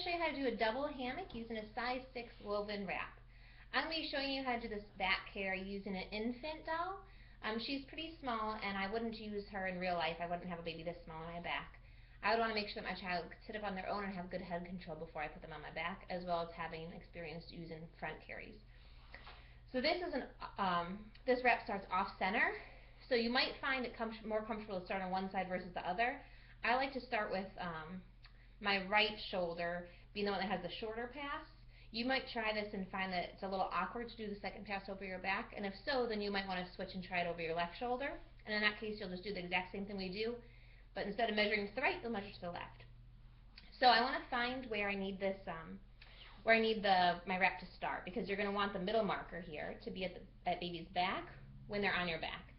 to show you how to do a double hammock using a size 6 woven wrap. I'm going to be showing you how to do this back care using an infant doll. She's pretty small, and I wouldn't use her in real life. I wouldn't have a baby this small on my back. I would want to make sure that my child could sit up on their own and have good head control before I put them on my back, as well as having experience using front carries. So this is this wrap starts off center, so you might find it more comfortable to start on one side versus the other. I like to start with my right shoulder being the one that has the shorter pass. You might try this and find that it's a little awkward to do the second pass over your back, and if so, then you might want to switch and try it over your left shoulder. And in that case, you'll just do the exact same thing we do, but instead of measuring to the right, you'll measure to the left. So I want to find where I need this, my wrap to start, because you're going to want the middle marker here to be at baby's back when they're on your back.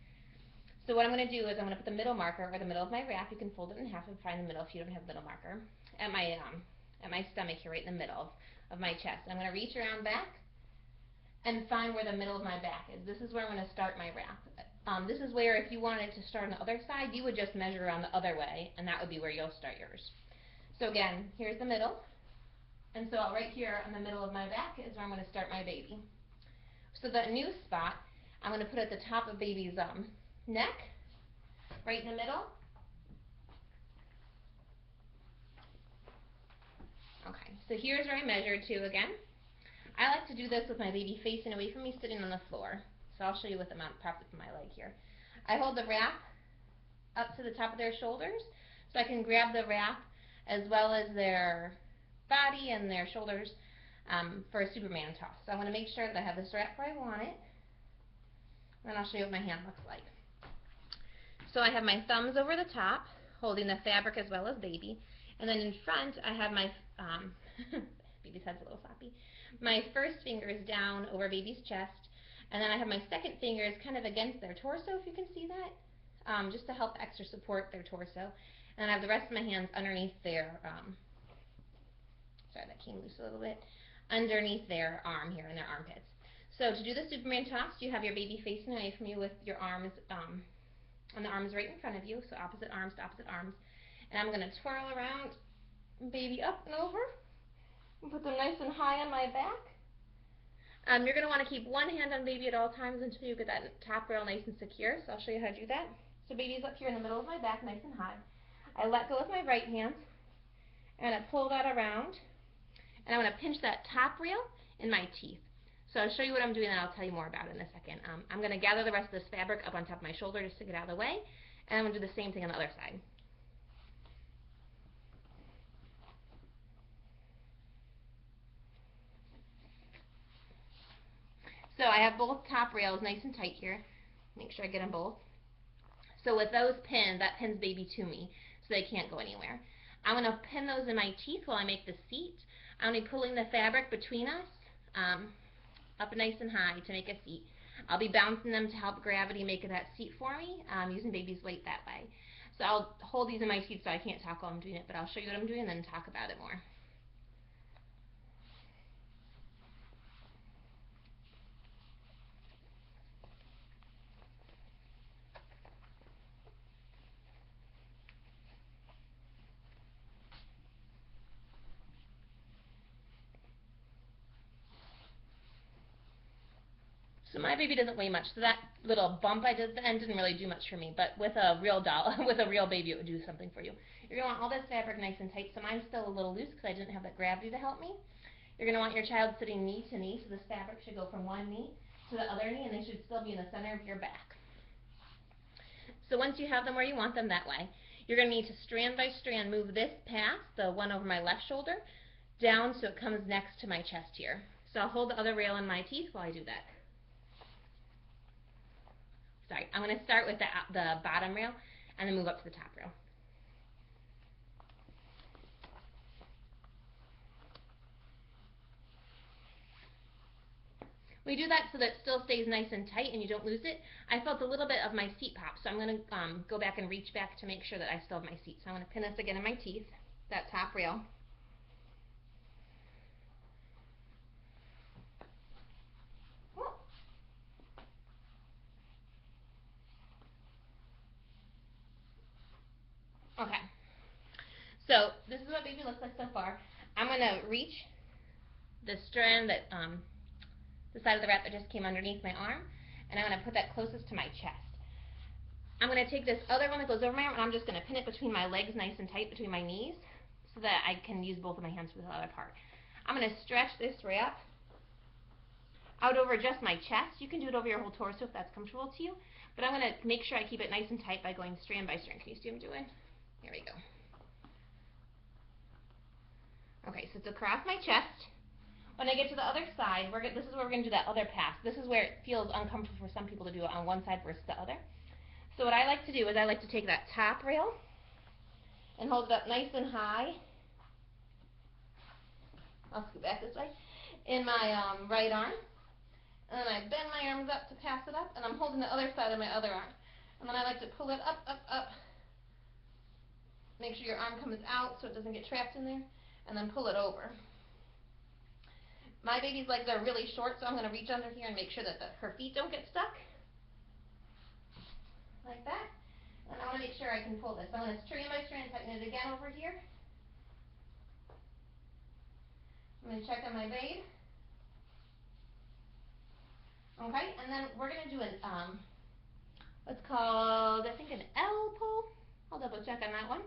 So what I'm going to do is I'm going to put the middle marker over the middle of my wrap. You can fold it in half and find the middle if you don't have the middle marker. At my stomach here, right in the middle of my chest. I'm going to reach around back and find where the middle of my back is. This is where I'm going to start my wrap. This is where, if you wanted to start on the other side, you would just measure around the other way, and that would be where you'll start yours. So again, here's the middle, and so right here on the middle of my back is where I'm going to start my baby. So the new spot, I'm going to put at the top of baby's neck, right in the middle. Okay, so here's where I measured to again. I like to do this with my baby facing away from me, sitting on the floor. So I'll show you with the mount propped up on my leg here. I hold the wrap up to the top of their shoulders, so I can grab the wrap as well as their body and their shoulders for a Superman toss. So I want to make sure that I have this wrap where I want it. And then I'll show you what my hand looks like. So I have my thumbs over the top, holding the fabric as well as baby. And then in front, I have my, baby's head's a little floppy, my first finger is down over baby's chest, and then I have my second finger is kind of against their torso, if you can see that, just to help extra support their torso. And I have the rest of my hands underneath their, sorry, that came loose a little bit, underneath their arm here in their armpits. So to do the Superman toss, you have your baby facing away from you with your arms, and the arms right in front of you, so opposite arms to opposite arms. And I'm going to twirl around baby up and over and put them nice and high on my back. You're going to want to keep one hand on baby at all times until you get that top rail nice and secure, so I'll show you how to do that. So baby's up here in the middle of my back, nice and high. I let go with my right hand, and I pull that around, and I'm going to pinch that top rail in my teeth. So I'll show you what I'm doing, and I'll tell you more about it in a second. I'm going to gather the rest of this fabric up on top of my shoulder just to get out of the way, and I'm going to do the same thing on the other side. So I have both top rails nice and tight here. Make sure I get them both. So with those pinned, that pins baby to me, so they can't go anywhere. I'm going to pin those in my teeth while I make the seat. I'm going to be pulling the fabric between us up nice and high to make a seat. I'll be bouncing them to help gravity make that seat for me, using baby's weight that way. So I'll hold these in my teeth so I can't talk while I'm doing it, but I'll show you what I'm doing and then talk about it more. So my baby doesn't weigh much, so that little bump I did at the end didn't really do much for me, but with a real doll, with a real baby, it would do something for you. You're going to want all this fabric nice and tight, so mine's still a little loose because I didn't have that gravity to help me. You're going to want your child sitting knee to knee, so this fabric should go from one knee to the other knee, and they should still be in the center of your back. So once you have them where you want them that way, you're going to need to strand by strand move this past, the one over my left shoulder, down so it comes next to my chest here. So I'll hold the other rail in my teeth while I do that. Sorry, I'm going to start with the bottom rail and then move up to the top rail. We do that so that it still stays nice and tight and you don't lose it. I felt a little bit of my seat pop, so I'm going to go back and reach back to make sure that I still have my seat. So I'm going to pin this again in my teeth, that top rail. Okay, so this is what baby looks like so far. I'm going to reach the strand that, the side of the wrap that just came underneath my arm, and I'm going to put that closest to my chest. I'm going to take this other one that goes over my arm, and I'm just going to pin it between my legs nice and tight between my knees so that I can use both of my hands for the other part. I'm going to stretch this wrap out over just my chest. You can do it over your whole torso if that's comfortable to you, but I'm going to make sure I keep it nice and tight by going strand by strand. Can you see what I'm doing? Here we go. Okay, so it's across my chest. When I get to the other side, this is where we're going to do that other pass. This is where it feels uncomfortable for some people to do it on one side versus the other. So what I like to do is I like to take that top rail and hold it up nice and high. I'll scoot back this way. In my right arm. And then I bend my arms up to pass it up, and I'm holding the other side of my other arm. And then I like to pull it up, up, up. Make sure your arm comes out so it doesn't get trapped in there, and then pull it over. My baby's legs are really short, so I'm going to reach under here and make sure that her feet don't get stuck. Like that. And I want to make sure I can pull this. So I'm going to strand by strand, tighten it again over here. I'm going to check on my babe. Okay, and then we're going to do what's called, I think, an L pull. I'll double check on that one.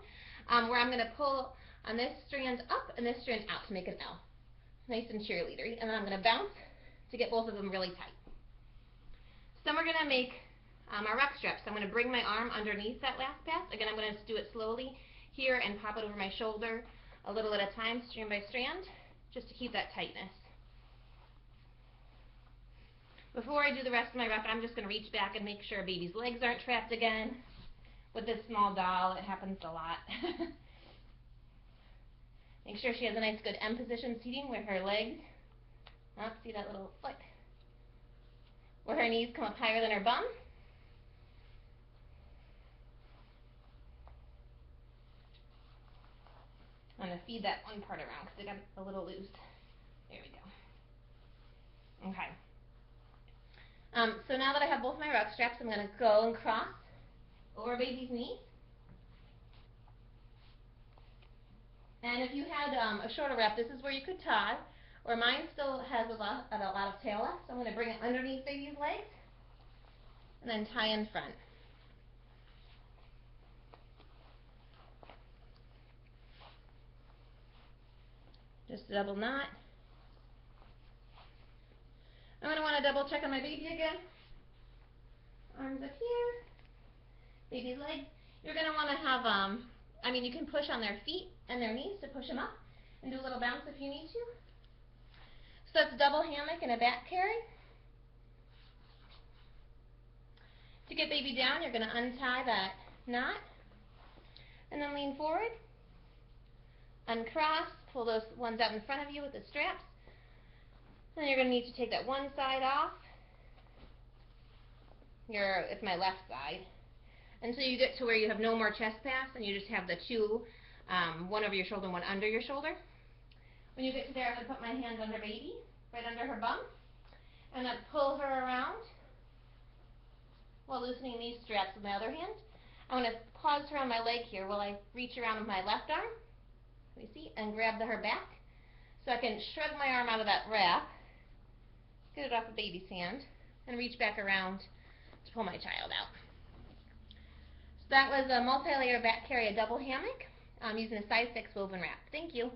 Where I'm going to pull on this strand up and this strand out to make an L. Nice and cheerleadery. And then I'm going to bounce to get both of them really tight. So then we're going to make our rep straps. So I'm going to bring my arm underneath that last pass. Again, I'm going to do it slowly here and pop it over my shoulder a little at a time, strand by strand, just to keep that tightness. Before I do the rest of my rep, I'm just going to reach back and make sure baby's legs aren't trapped again. With this small doll, it happens a lot. Make sure she has a nice good M position seating where her legs, see that little foot, where her knees come up higher than her bum. I'm going to feed that one part around because it got a little loose. There we go. Okay. So now that I have both my rep straps, I'm going to go and cross over baby's knee. And if you had a shorter wrap, this is where you could tie, or mine still has a lot of tail left, so I'm going to bring it underneath baby's legs and then tie in front. Just a double knot. I'm going to want to double check on my baby again. Arms up here. Baby's legs. You're going to want to have, you can push on their feet and their knees to push them up and do a little bounce if you need to. So that's a double hammock and a back carry. To get baby down, you're going to untie that knot and then lean forward, uncross, pull those ones out in front of you with the straps. Then you're going to need to take that one side off. It's my left side. Until you get to where you have no more chest pass and you just have the two, one over your shoulder and one under your shoulder. When you get to there, I'm going to put my hand under baby, right under her bum, and then pull her around while loosening these straps with my other hand. I'm going to pause her on my leg here while I reach around with my left arm, you see, and grab her back. So I can shrug my arm out of that wrap, get it off of baby's hand, and reach back around to pull my child out. So that was a multi-layer back carry, a double hammock, using a size 6 woven wrap. Thank you.